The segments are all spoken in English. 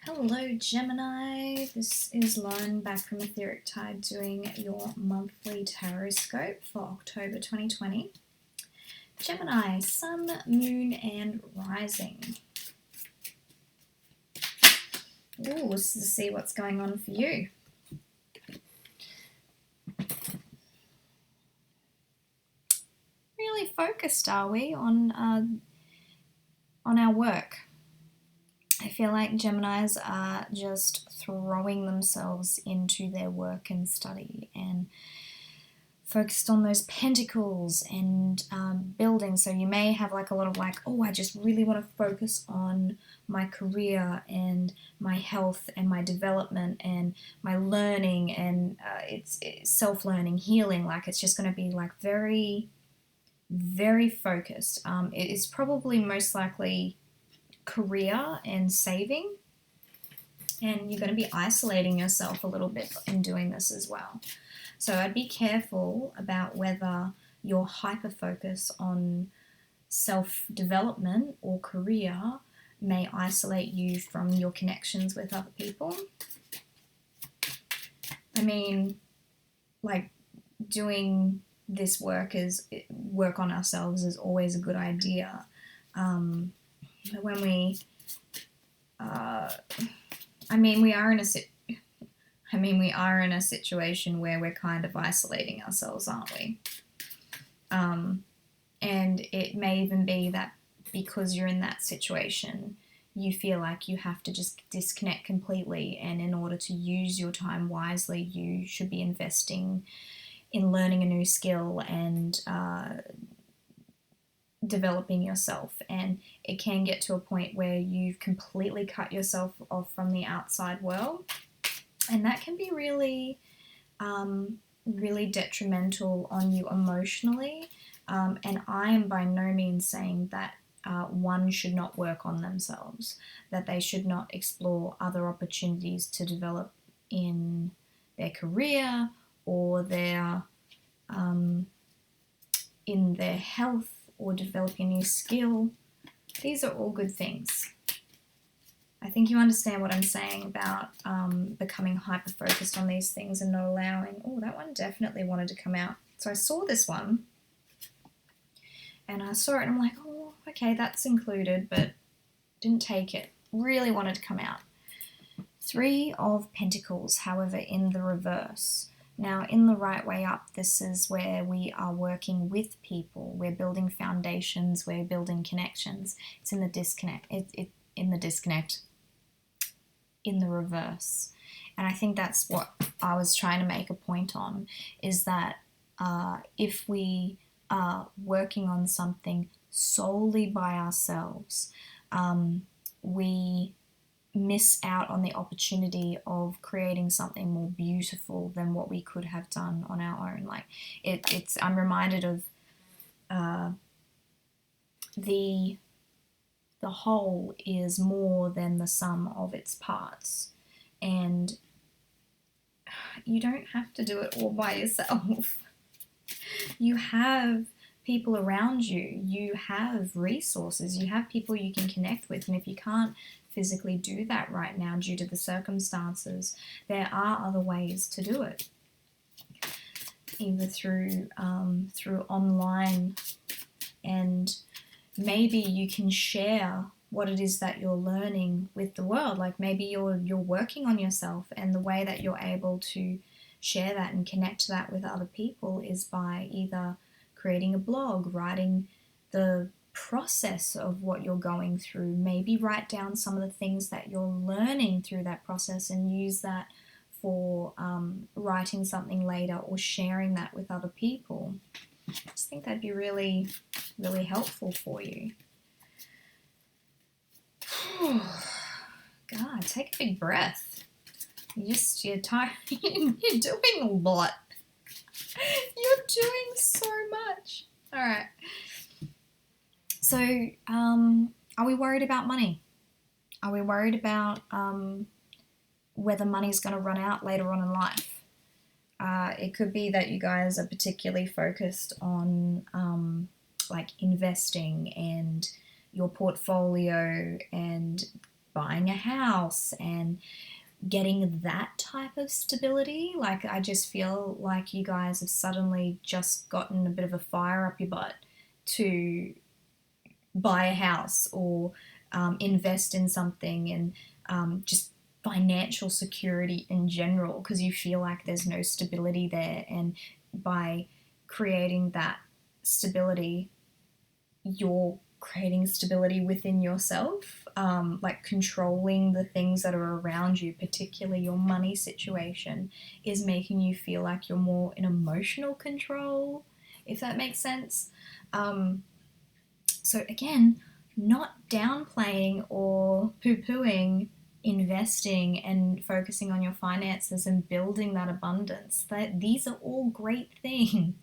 Hello Gemini, this is Lauren back from Etheric Tide doing your monthly Tarotscope for October 2020. Gemini, Sun, Moon and Rising. Ooh, let's see what's going on for you. Really focused, are we, on our work? I feel like Geminis are just throwing themselves into their work and study and focused on those pentacles and building. So you may have like a lot of like, oh, I just really want to focus on my career and my health and my development and my learning and it's self-learning, healing. Like it's just going to be like very, very focused. It is probably most likely career and saving, and you're going to be isolating yourself a little bit in doing this as well. So I'd be careful about whether your hyper focus on self-development or career may isolate you from your connections with other people. I mean, like doing this work on ourselves is always a good idea. When we, we are in a situation where we're kind of isolating ourselves, aren't we? And it may even be that because you're in that situation, you feel like you have to just disconnect completely, and in order to use your time wisely, you should be investing in learning a new skill and developing yourself. And it can get to a point where you've completely cut yourself off from the outside world, and that can be really really detrimental on you emotionally. And I am by no means saying that one should not work on themselves, that they should not explore other opportunities to develop in their career or their in their health or developing a new skill. These are all good things. I think you understand what I'm saying about becoming hyper-focused on these things and not allowing... Oh, that one definitely wanted to come out. So I saw this one, and I saw it, and I'm like, oh, okay, that's included, but didn't take it. Really wanted to come out. 3 of Pentacles, however, in the reverse. Now, in the right way up, this is where we are working with people. We're building foundations. We're building connections. It's in the disconnect. In the reverse. And I think that's what I was trying to make a point on, is that if we are working on something solely by ourselves, we miss out on the opportunity of creating something more beautiful than what we could have done on our own. Like I'm reminded of the whole is more than the sum of its parts, and you don't have to do it all by yourself. You have people around you, you have resources, you have people you can connect with, and if you can't physically do that right now due to the circumstances, there are other ways to do it, either through online, and maybe you can share what it is that you're learning with the world. Like maybe you're working on yourself, and the way that you're able to share that and connect that with other people is by either creating a blog, writing the process of what you're going through, maybe write down some of the things that you're learning through that process and use that for writing something later or sharing that with other people. I just think that'd be really, really helpful for you. God, take a big breath. You're tired. You're doing a lot. You're doing so much. All right. So, are we worried about money? Are we worried about whether money's going to run out later on in life? It could be that you guys are particularly focused on like investing and your portfolio and buying a house and getting that type of stability. Like, I just feel like you guys have suddenly just gotten a bit of a fire up your butt to buy a house or invest in something, and just financial security in general, because you feel like there's no stability there. And by creating that stability, you're creating stability within yourself, like controlling the things that are around you, particularly your money situation, is making you feel like you're more in emotional control, if that makes sense. So again, not downplaying or poo-pooing investing and focusing on your finances and building that abundance. These are all great things.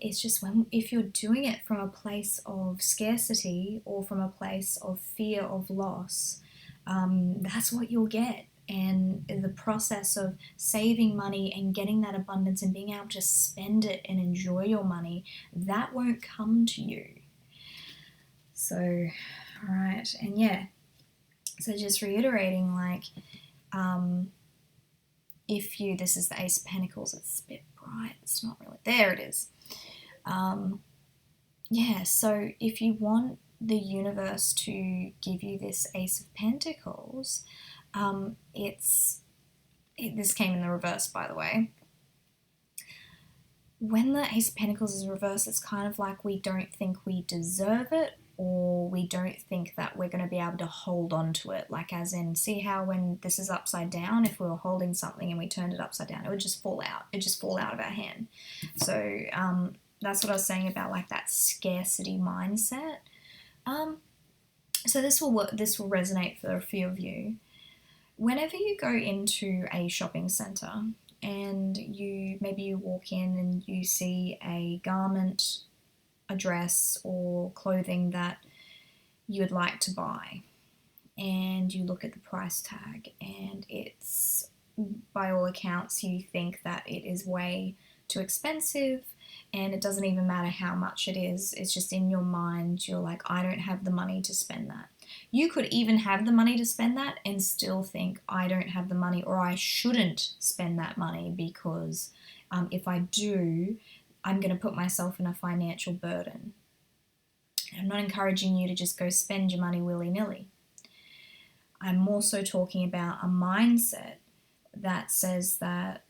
It's just if you're doing it from a place of scarcity or from a place of fear of loss, that's what you'll get. And the process of saving money and getting that abundance and being able to spend it and enjoy your money, that won't come to you. So, all right, and yeah, so just reiterating, like, this is the Ace of Pentacles, it's a bit bright, it's not really, there it is. Yeah, so if you want the universe to give you this Ace of Pentacles, this came in the reverse, by the way. When the Ace of Pentacles is reversed, it's kind of like we don't think we deserve it, or we don't think that we're going to be able to hold on to it. Like, as in, see how when this is upside down, if we were holding something and we turned it upside down, it would just fall out. It'd just fall out of our hand. So that's what I was saying about, like, that scarcity mindset. So this will resonate for a few of you. Whenever you go into a shopping centre and maybe you walk in and you see a garment, a dress or clothing that you would like to buy, and you look at the price tag and it's, by all accounts, you think that it is way too expensive, and it doesn't even matter how much it is, it's just in your mind you're like, I don't have the money to spend that. You could even have the money to spend that and still think, I don't have the money, or I shouldn't spend that money because if I do, I'm going to put myself in a financial burden. And I'm not encouraging you to just go spend your money willy-nilly. I'm also talking about a mindset that says that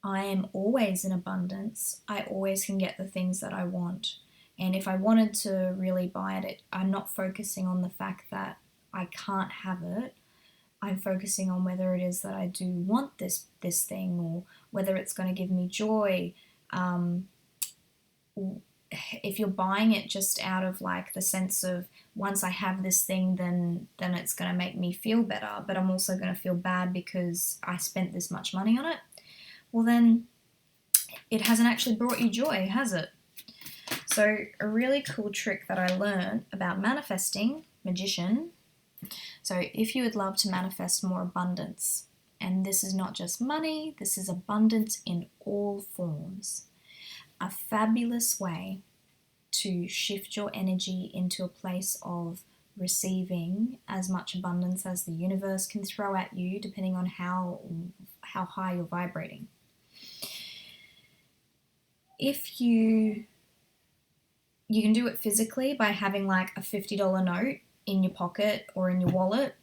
I am always in abundance. I always can get the things that I want. And if I wanted to really buy it, I'm not focusing on the fact that I can't have it. I'm focusing on whether it is that I do want this thing, or whether it's going to give me joy. If you're buying it just out of, like, the sense of, once I have this thing, then it's going to make me feel better, but I'm also going to feel bad because I spent this much money on it, well, then it hasn't actually brought you joy, has it? So a really cool trick that I learned about manifesting, magician. So if you would love to manifest more abundance, and this is not just money, this is abundance in all forms, a fabulous way to shift your energy into a place of receiving as much abundance as the universe can throw at you, depending on how high you're vibrating. If you can do it physically by having, like, a $50 note in your pocket or in your wallet,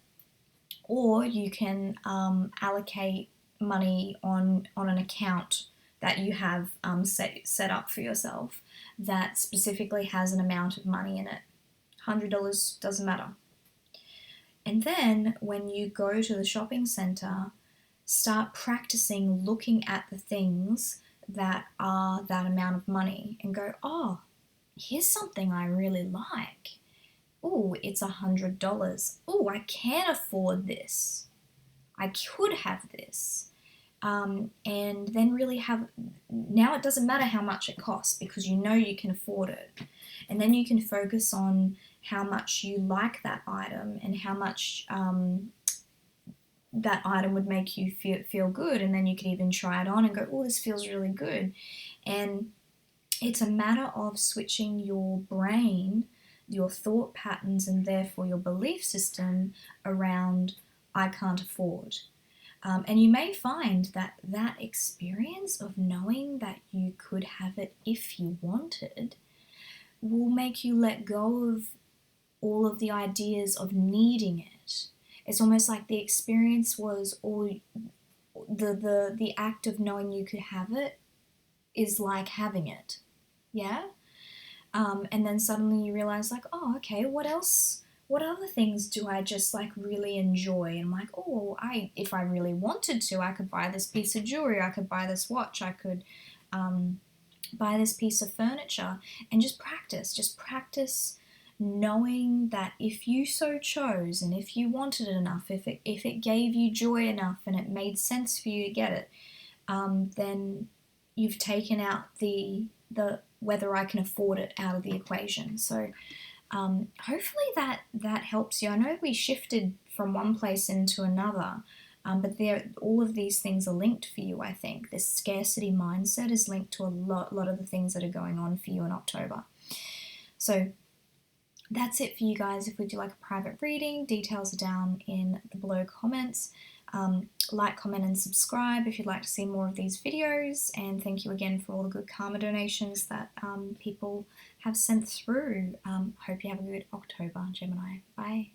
or you can allocate money on an account that you have set up for yourself that specifically has an amount of money in it. $100 doesn't matter. And then when you go to the shopping centre, start practicing looking at the things that are that amount of money and go, oh, here's something I really like. Oh, it's $100. Oh, I can afford this. I could have this. And then really now it doesn't matter how much it costs because you know you can afford it. And then you can focus on how much you like that item and how much that item would make you feel good. And then you can even try it on and go, oh, this feels really good. And it's a matter of switching your brain your thought patterns and therefore your belief system around I can't afford. And you may find that that experience of knowing that you could have it if you wanted will make you let go of all of the ideas of needing it. It's almost like the experience was all the act of knowing you could have it is like having it. Yeah? And then suddenly you realize, like, oh, okay, what else? What other things do I just like really enjoy? And I'm like, oh, if I really wanted to, I could buy this piece of jewelry, I could buy this watch, I could buy this piece of furniture, and just practice knowing that if you so chose and if you wanted it enough, if it gave you joy enough and it made sense for you to get it, then you've taken out the whether I can afford it out of the equation. So hopefully that helps you. I know we shifted from one place into another, but all of these things are linked for you, I think. This scarcity mindset is linked to a lot of the things that are going on for you in October. So that's it for you guys. If we do like a private reading, details are down in the below comments. Like, comment, and subscribe if you'd like to see more of these videos. And thank you again for all the good karma donations that people have sent through. Hope you have a good October, Gemini. Bye.